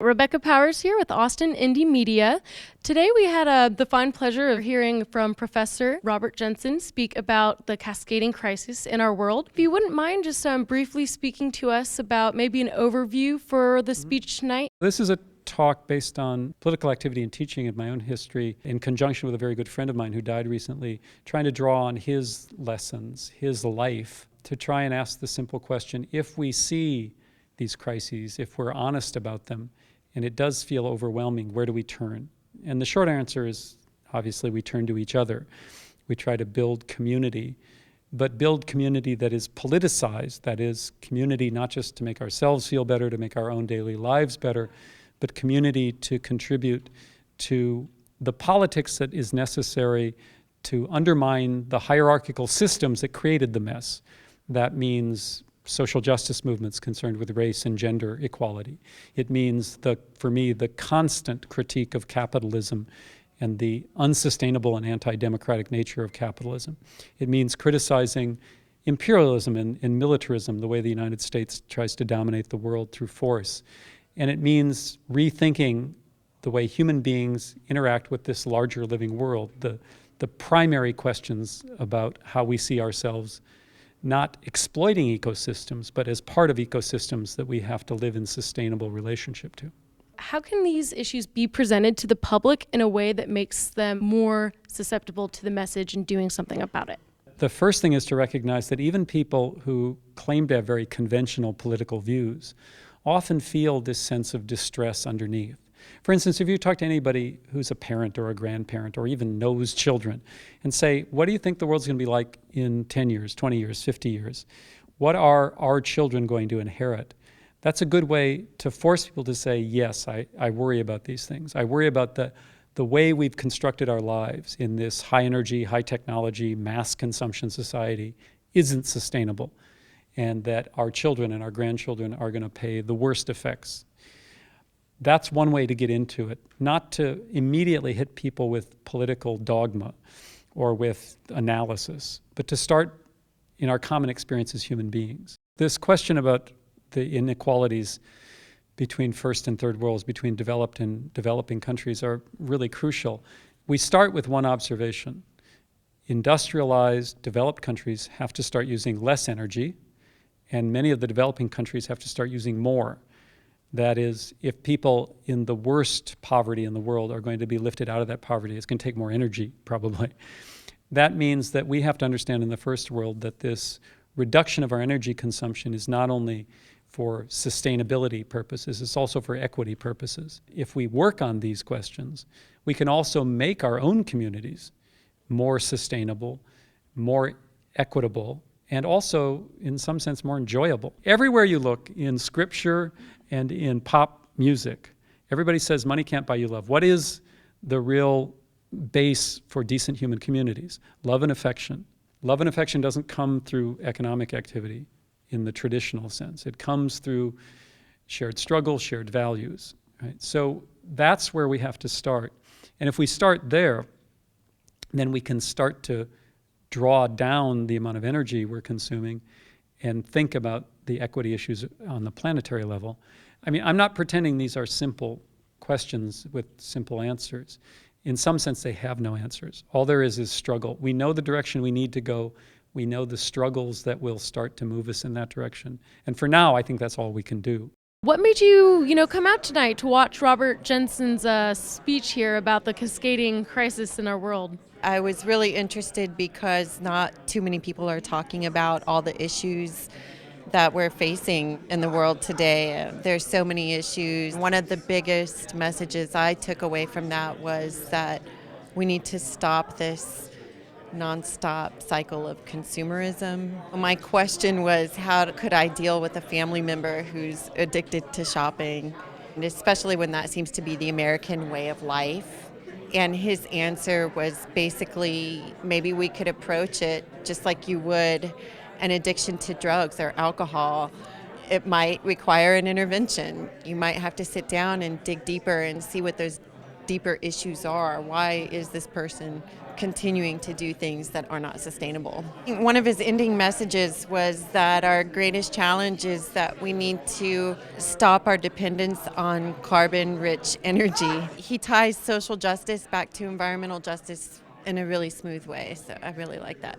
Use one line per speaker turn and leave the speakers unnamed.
Rebecca Powers here with Austin Indie Media. Today we had the fine pleasure of hearing from Professor Robert Jensen speak about the cascading crisis in our world. If you wouldn't mind just briefly speaking to us about maybe an overview for the speech tonight.
This is a talk based on political activity and teaching and my own history in conjunction with a very good friend of mine who died recently, trying to draw on his lessons, his life, to try and ask the simple question, if we see these crises, if we're honest about them, and it does feel overwhelming, where do we turn? And the short answer is, obviously, we turn to each other. We try to build community, but build community that is politicized, that is community not just to make ourselves feel better, to make our own daily lives better, but community to contribute to the politics that is necessary to undermine the hierarchical systems that created the mess. That means social justice movements concerned with race and gender equality. It means, for me, the constant critique of capitalism and the unsustainable and anti-democratic nature of capitalism. It means criticizing imperialism and militarism, the way the United States tries to dominate the world through force. And it means rethinking the way human beings interact with this larger living world, the primary questions about how we see ourselves, not exploiting ecosystems, but as part of ecosystems that we have to live in sustainable relationship to.
How can these issues be presented to the public in a way that makes them more susceptible to the message and doing something about it?
The first thing is to recognize that even people who claim to have very conventional political views often feel this sense of distress underneath. For instance, if you talk to anybody who's a parent or a grandparent or even knows children and say, what do you think the world's going to be like in 10 years, 20 years, 50 years? What are our children going to inherit? That's a good way to force people to say, yes, I worry about these things. I worry about the way we've constructed our lives in this high energy, high technology, mass consumption society isn't sustainable, and that our children and our grandchildren are going to pay the worst effects. That's one way to get into it, not to immediately hit people with political dogma or with analysis, but to start in our common experience as human beings. This question about the inequalities between first and third worlds, between developed and developing countries, are really crucial. We start with one observation. Industrialized, developed countries have to start using less energy, and many of the developing countries have to start using more. That is, if people in the worst poverty in the world are going to be lifted out of that poverty, it's going to take more energy, probably. That means that we have to understand in the first world that this reduction of our energy consumption is not only for sustainability purposes, it's also for equity purposes. If we work on these questions, we can also make our own communities more sustainable, more equitable, and also, in some sense, more enjoyable. Everywhere you look, in scripture and in pop music, everybody says money can't buy you love. What is the real base for decent human communities? Love and affection. Love and affection doesn't come through economic activity in the traditional sense. It comes through shared struggle, shared values. Right? So that's where we have to start. And if we start there, then we can start to draw down the amount of energy we're consuming and think about the equity issues on the planetary level. I mean, I'm not pretending these are simple questions with simple answers. In some sense, they have no answers. All there is struggle. We know the direction we need to go. We know the struggles that will start to move us in that direction. And for now, I think that's all we can do.
What made you, come out tonight to watch Robert Jensen's speech here about the cascading crisis in our world?
I was really interested because not too many people are talking about all the issues that we're facing in the world today. There's so many issues. One of the biggest messages I took away from that was that we need to stop this nonstop cycle of consumerism. My question was, how could I deal with a family member who's addicted to shopping, and especially when that seems to be the American way of life? And his answer was basically, maybe we could approach it just like you would an addiction to drugs or alcohol. It might require an intervention. You might have to sit down and dig deeper and see what those deeper issues are. Why is this person continuing to do things that are not sustainable. One of his ending messages was that our greatest challenge is that we need to stop our dependence on carbon-rich energy. He ties social justice back to environmental justice in a really smooth way, so I really like that.